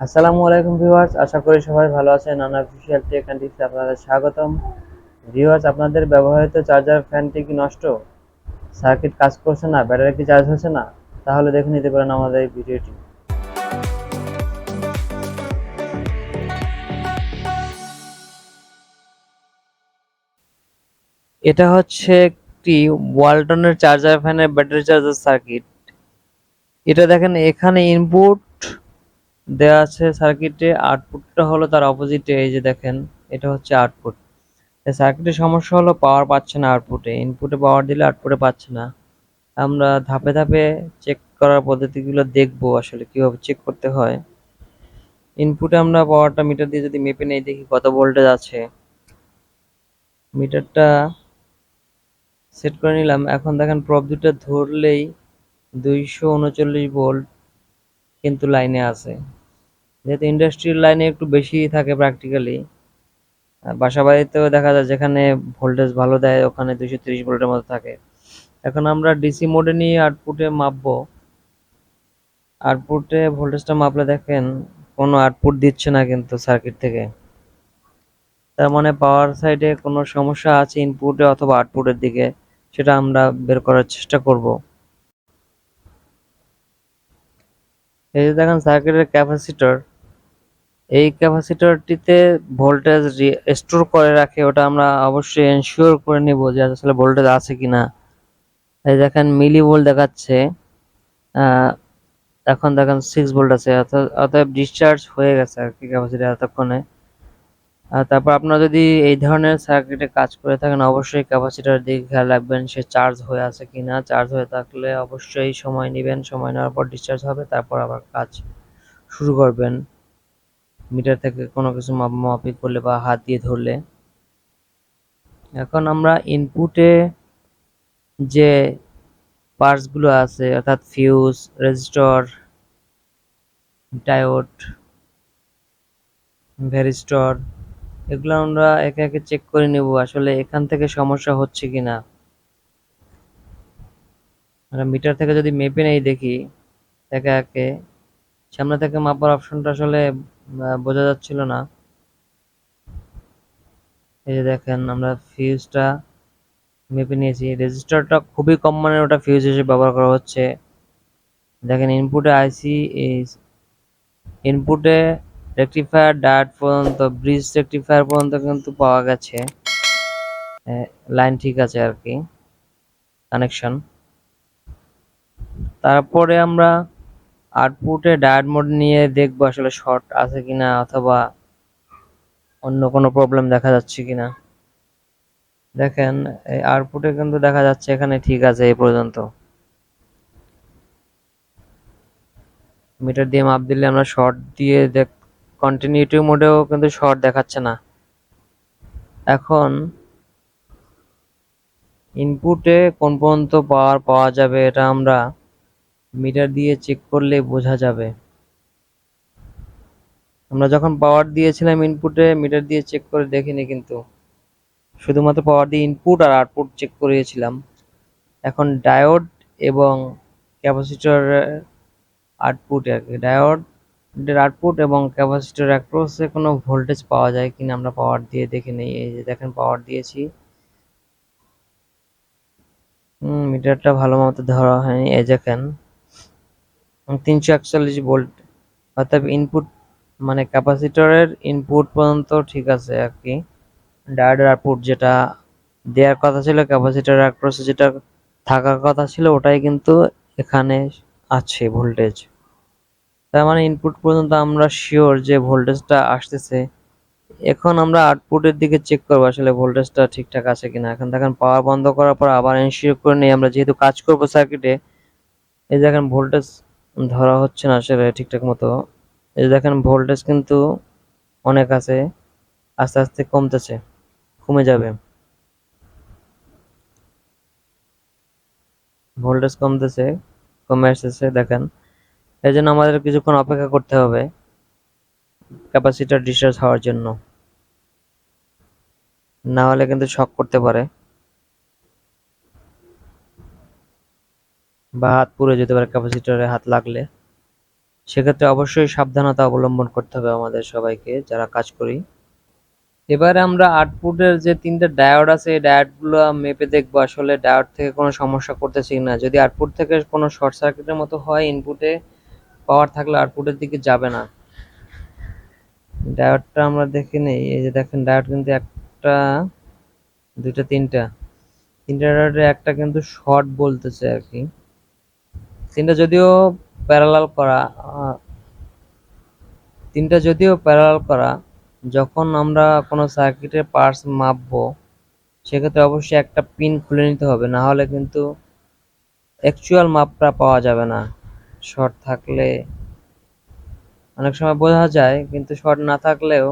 আসসালামু আলাইকুম ভিউয়ার্স, আশা করি সবাই ভালো আছেন। নানা অফিসিয়াল টেক অ্যান্ড টিপসে আপনাদের স্বাগতম। ভিউয়ার্স, আপনাদের ব্যবহৃত চার্জার ফ্যানটি কি নষ্ট, সার্কিট কাজ করছে না, ব্যাটারি কি চার্জ হচ্ছে না? তাহলে দেখে নিতে পারেন আমাদের এই ভিডিওটি। এটা হচ্ছে একটি ওয়ালটনের চার্জার ফ্যানের ব্যাটারি চার্জার সার্কিট। এটা দেখেন, এখানে ইনপুট দেওয়া আছে সার্কিটে, আউটপুটটা হলো তার অপোজিটে। এই যে দেখেন, এটা হচ্ছে আউটপুট। সার্কিটের সমস্যা হলো পাওয়ার পাচ্ছে না আউটপুটে, ইনপুটে পাওয়ার দিলে আউটপুটে পাচ্ছে না। আমরা ধাপে ধাপে চেক করার পদ্ধতিগুলো দেখবো আসলে কিভাবে চেক করতে হয়। ইনপুটে আমরা পাওয়ারটা মিটার দিয়ে যদি মেপে নেই, দেখি কত ভোল্টেজ আছে। মিটারটা সেট করে নিলাম। এখন দেখেন প্রব দুটো ধরলেই 239 ভোল্ট কিন্তু লাইনে আছে। যেহেতু ইন্ডাস্ট্রিয়াল লাইনে একটু বেশি থাকে প্র্যাকটিক্যালি, বাসা বাড়িতেও দেখা যায় যেখানে ভোল্টেজ ভালো দেয় ওখানে 230 ভোল্টের মতো থাকে। এখন আমরা ডিসি মোডে নিয়ে আউটপুটে মাপবো। আউটপুটে ভোল্টেজটা মাপলে দেখেন কোনো আউটপুট দিচ্ছে না কিন্তু সার্কিট থেকে। তার মানে পাওয়ার সাইডে কোনো সমস্যা আছে ইনপুটে অথবা আউটপুটের দিকে, সেটা আমরা বের করার চেষ্টা করব। এই যে দেখেন সার্কিটের ক্যাপাসিটর, এই ক্যাপাসিটরটিতে ভোল্টেজ স্টোর করে রাখে, ওটা আমরা অবশ্যই এনশিওর করে নিব যে আসলে ভোল্টেজ আছে কিনা। এই দেখেন মিলি ভোল্ট দেখাচ্ছে, আহ এখন দেখেন 6 ভোল্ট আছে, অতএব ডিসচার্জ হয়ে গেছে আর কি ক্যাপাসিটর এতক্ষণে। আর তারপর আপনারা যদি এই ধরনের সার্কিটে কাজ করে থাকেন, অবশ্যই ক্যাপাসিটর দিকে খেয়াল রাখবেন সে চার্জ হয়ে আছে কিনা। চার্জ হয়ে থাকলে অবশ্যই সময় নেবেন, সময় নেওয়ার পর ডিসচার্জ হবে, তারপর আবার কাজ শুরু করবেন। মিটার থেকে কোনো কিছু মাপামাপি করলে বা হাত দিয়ে ধরলে। এখন আমরা ইনপুটে যে পার্টস গুলো আছে, অর্থাৎ ফিউজ, রেজিস্টর, ডায়োড, ভ্যারিস্টর, এগুলো আমরা একে একে চেক করে নেব আসলে এখান থেকে সমস্যা হচ্ছে কিনা। আমরা মিটার থেকে যদি মেপে নেই দেখি একে একে, সামনে থেকে মাপার অপশনটা আসলে বোঝা যাচ্ছিল না। এই যে দেখেন আমরা ফিউজটা মেপে নিয়েছি, রেজিস্টারটা খুবই কম মানের ওটা ফিউজ হিসেবে ব্যবহার করা হচ্ছে। দেখেন ইনপুটে আইসি, ইনপুটে রেকটিফায়ার ডায়োড পর্যন্ত, ব্রিজ রেকটিফায়ার পর্যন্ত কিন্তু পাওয়া গেছে, লাইন ঠিক আছে আর কি, কানেকশন। তারপরে আমরা আউটপুটে ডায়োড মোড নিয়ে দেখবো আসলে শর্ট আছে কিনা অথবা অন্য কোনো প্রবলেম দেখা যাচ্ছে কিনা। দেখেন এই আউটপুটে কিন্তু দেখা যাচ্ছে এখানে ঠিক আছে এই পর্যন্ত। মিটার দিয়ে মাপ দিলে আমরা শর্ট দিয়ে কন্টিনিউটি মোডেও কিন্তু শর্ট দেখাচ্ছে না। এখন ইনপুটে কোন পর্যন্ত পাওয়ার পাওয়া যাবে এটা আমরা মিটার দিয়ে চেক করলে বোঝা যাবে। আমরা যখন পাওয়ার দিয়েছিলাম ইনপুটে, মিটার দিয়ে চেক করে দেখিনি কিন্তু, শুধুমাত্র পাওয়ার দিয়ে ইনপুট আর আউটপুট চেক করিয়েছিলাম। এখন ডায়োড এবং ক্যাপাসিটর আউটপুট আর কি, ডায়োডের আউটপুট এবং ক্যাপাসিটর অ্যাক্রসে কোনো ভোল্টেজ পাওয়া যায় কিনা আমরা পাওয়ার দিয়ে দেখে নেই। এই যে দেখেন পাওয়ার দিয়েছি, মিটারটা ভালো মতো ধরা হয়নি। এই দেখেন 341 ভোল্ট, অর্থাৎ ইনপুট মানে ক্যাপাসিটরের ইনপুট পর্যন্ত ঠিক আছে আর কি। ডায়োডের আউটপুট যেটা দেওয়ার কথা ছিল, ক্যাপাসিটর অ্যাক্রসে যেটা থাকার কথা ছিল, ওটাই কিন্তু এখানে আছে ভোল্টেজ। তার মানে ইনপুট পর্যন্ত আমরা শিওর যে ভোল্টেজটা আসতেছে। এখন আমরা আউটপুটের দিকে চেক করবো আসলে ভোল্টেজটা ঠিকঠাক আছে কিনা। এখন দেখেন পাওয়ার বন্ধ করার পর আবার এনশিওর করে নিই আমরা, যেহেতু কাজ করবো সার্কিটে। এই দেখেন ভোল্টেজ ধরা হচ্ছে না আসলে ঠিকঠাক মতো। এই দেখেন ভোল্টেজ কিন্তু অনেক আছে, আস্তে আস্তে কমতেছে, কমে যাবে, ভোল্টেজ কমতেছে, কমে আসতেছে দেখেন। এই জন্য আমাদের কিছুক্ষণ অপেক্ষা করতে হবে ক্যাপাসিটর ডিসচার্জ হওয়ার জন্য, না হলে কিন্তু শক করতে পারে বা হাত পুড়ে যেতে পারে ক্যাপাসিটরে হাত লাগলে। সেক্ষেত্রে অবশ্যই সাবধানতা অবলম্বন করতে হবে আমাদের সবাইকে যারা কাজ করি। এবারে আমরা আউটপুটের যে তিনটে ডায়োড আছে এই ডায়োডগুলো মেপে দেখবো আসলে ডায়োড থেকে কোনো সমস্যা করতেছে কিনা। যদি আউটপুট থেকে কোনো শর্ট সার্কিটের মতো হয়, ইনপুটে পাওয়ার থাকলে আউটপুটের দিকে যাবে না। ডায়োডটা আমরা দেখে নেই। এই যে দেখেন ডায়োড কিন্তু একটা, দুইটা, তিনটা ডায়োডের একটা কিন্তু শর্ট বলতেছে আর কি। তিনটা যদিও প্যারালাল করা, যখন আমরা কোনো সার্কিটের পার্টস মাপবো সেক্ষেত্রে অবশ্যই একটা পিন খুলে নিতে হবে, না হলে কিন্তু অ্যাকচুয়াল মাপটা পাওয়া যাবে না। শর্ট থাকলে অনেক সময় বোঝা যায়, কিন্তু শর্ট না থাকলেও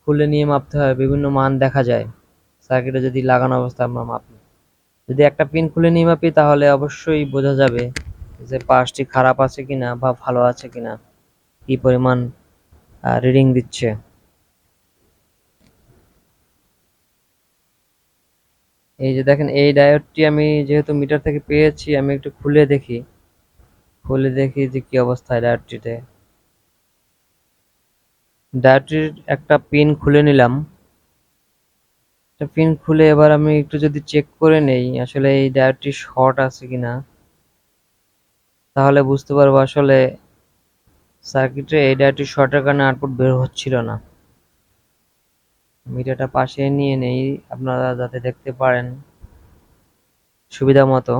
খুলে নিয়ে মাপতে হয়, বিভিন্ন মান দেখা যায় সার্কিটে যদি লাগানো অবস্থায় আমরা মাপি। যদি একটা পিন খুলে নিয়ে মাপি তাহলে অবশ্যই বোঝা যাবে যে পার্টসটি খারাপ আছে কিনা বা ভালো আছে কিনা, কি পরিমাণ রিডিং দিচ্ছে। এই যে দেখেন এই ডায়োডটি আমি যেহেতু মিটার থেকে পেয়েছি, আমি একটু খুলে দেখি যে কি অবস্থায় ডায়োডটিতে। ডায়োডটির একটা পিন খুলে নিলাম। একটা পিন খুলে এবার আমি একটু যদি চেক করে নেই আসলে এই ডায়োডটি শর্ট আছে কিনা, তাহলে বুঝতে পারবো আসলে সার্কিটে এই ডায়োডটি শর্টের কারণে আউটপুট বের হচ্ছিল না। মিটারটা পাশে নিয়ে নেই আপনারা যাতে দেখতে পারেন সুবিধা মতো।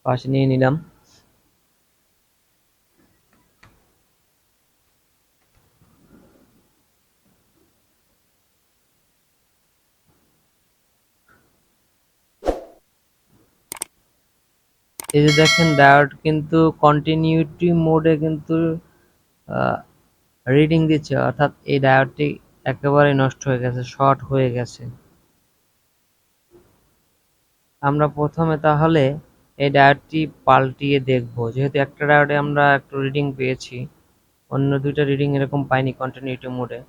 পাশে নিয়ে নিলাম। এই যে দেখেন ডায়োড কিন্তু কন্টিনিউটি মোডে কিন্তু রিডিং দিচ্ছে, অর্থাৎ এই ডায়োডটি একেবারে নষ্ট হয়ে গেছে, শর্ট হয়ে গেছে। আমরা প্রথমে তাহলে এই ডায়োডটি পাল্টিয়ে দেখব, যেহেতু একটা ডায়োডে আমরা একটু রিডিং পেয়েছি, অন্য দুইটা রিডিং এরকম পাইনি কন্টিনিউটি মোডে।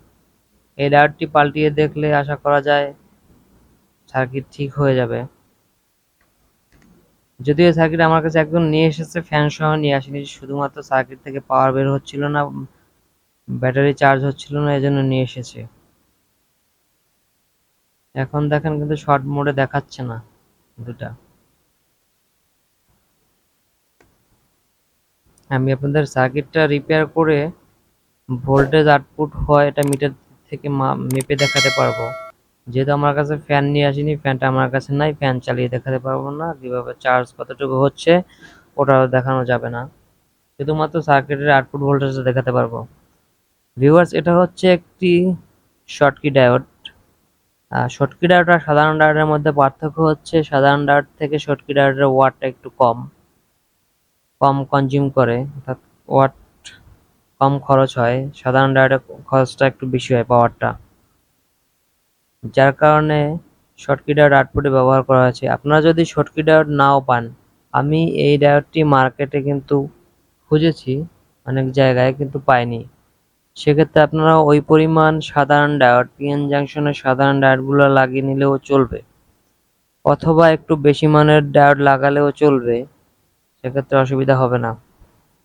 এই ডায়োডটি পাল্টিয়ে দেখলে আশা করা যায় সার্কিট ঠিক হয়ে যাবে। যদিও সার্কিট আমার কাছে একদম নিয়ে এসেছে, ফ্যান সহ নিয়ে আসেনি, শুধুমাত্র সার্কিট থেকে পাওয়ার বের হচ্ছিল না, ব্যাটারি চার্জ হচ্ছিল না, এজন্য নিয়ে এসেছে। এখন দেখেন কিন্তু শর্ট মোডে দেখাচ্ছে না দুটা। আমি আপনাদের সার্কিটটা রিপেয়ার করে ভোল্টেজ আউটপুট হয় এটা মিটার থেকে মেপে দেখাতে পারবো। যেহেতু আমার কাছে ফ্যান নিয়ে আসিনি, ফ্যানটা আমার কাছে নাই, ফ্যান চালিয়ে দেখাতে পারবো না, কিভাবে চার্জ কতটুকু হচ্ছে ওটাও দেখানো যাবে না, শুধুমাত্র সার্কিটের আউটপুট ভোল্টেজটা দেখাতে পারবো। ভিউয়ার্স, এটা হচ্ছে একটি শর্টকি ডায়োড। শর্টকি ডায়োড আর সাধারণ ডায়োডের মধ্যে পার্থক্য হচ্ছে সাধারণ ডায়োড থেকে শর্টকি ডায়োডের ওয়াটটা একটু কম কম কনজিউম করে, অর্থাৎ ওয়াট কম খরচ হয়। সাধারণ ডায়োডের খরচটা একটু বেশি হয় পাওয়ারটা, যার কারণে শর্টকি ডায়োড আউটপুটে ব্যবহার করা হয়েছে। আপনারা যদি শর্টকি ডায়োড নাও পান, আমি এই ডায়োডটি মার্কেটে কিন্তু খুঁজেছি অনেক জায়গায়, কিন্তু পাইনি। সেক্ষেত্রে আপনারা ওই পরিমাণ সাধারণ ডায়োড, পিএন জাংশনের সাধারণ ডায়োডগুলো লাগিয়ে নিলেও চলবে, অথবা একটু বেশি মানের ডায়োড লাগালেও চলবে, সেক্ষেত্রে অসুবিধা হবে না।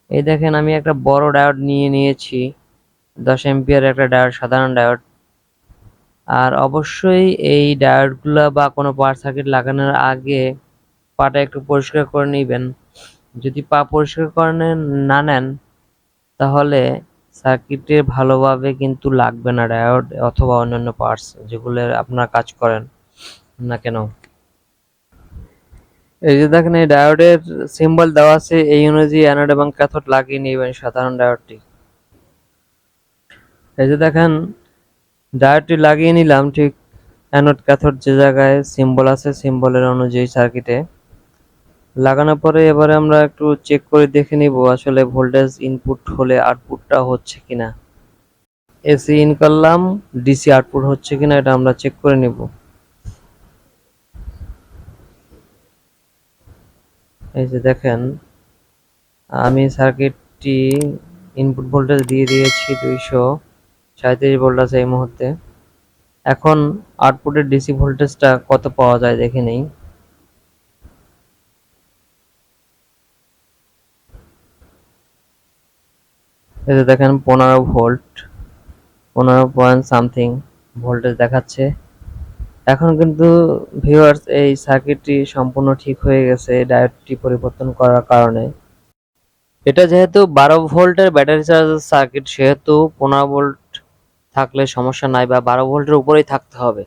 এই দেখেন আমি একটা বড় ডায়োড নিয়ে নিয়েছি, 10 এম্পিয়ার একটা ডায়োড, সাধারণ ডায়োড। আর অবশ্যই এই ডায়োডগুলো বা কোনো পাওয়ার সার্কিট লাগানোর আগে পাটা একটু পরিষ্কার করে নেবেন। যদি পা পরিষ্কার করে না নেন তাহলে সার্কিটে ভালোভাবে কিন্তু লাগবে না ডায়োড অথবা অন্যান্য পার্টস যেগুলো আপনারা কাজ করেন না কেন। এই যে দেখেন এই ডায়োডের সিম্বল দেওয়া আছে, এই অনুযায়ী অ্যানোড এবং ক্যাথোড লাগিয়ে নেবেন সাধারণ ডায়োডটি। এই যে দেখেন ডায়োডটি লাগিয়ে নিলাম, ঠিক অ্যানোড ক্যাথোড যে জায়গায় সিম্বল আছে সিম্বলের অনুযায়ী সার্কিটে লাগানোর পরে এবারে আমরা একটু চেক করে দেখে নিব আসলে ভোল্টেজ ইনপুট হলে আউটপুটটা হচ্ছে কিনা। এসি ইন করলাম, ডিসি আউটপুট হচ্ছে কিনা এটা আমরা চেক করে নিব। এই যে দেখেন আমি সার্কিটটি ইনপুট ভোল্টেজ দিয়ে দিয়েছি 237 ভোল্ট আছে এই মুহূর্তে। এখন আউটপুটের ডিসি ভোল্টেজটা কত পাওয়া যায় দেখে নেই। এই যে দেখেন 15 ভোল্ট, 15 পয়েন্ট সামথিং ভোল্টেজ দেখাচ্ছে। এখন কিন্তু ভিউয়ার্স এই সার্কিটটি সম্পূর্ণ ঠিক হয়ে গেছে ডায়োডটি পরিবর্তন করার কারণে। এটা যেহেতু 12 ভোল্টের ব্যাটারি চার্জার সার্কিট, সেহেতু 15 ভোল্ট থাকলে সমস্যা নাই বা 12 ভোল্টের উপরেই থাকতে হবে।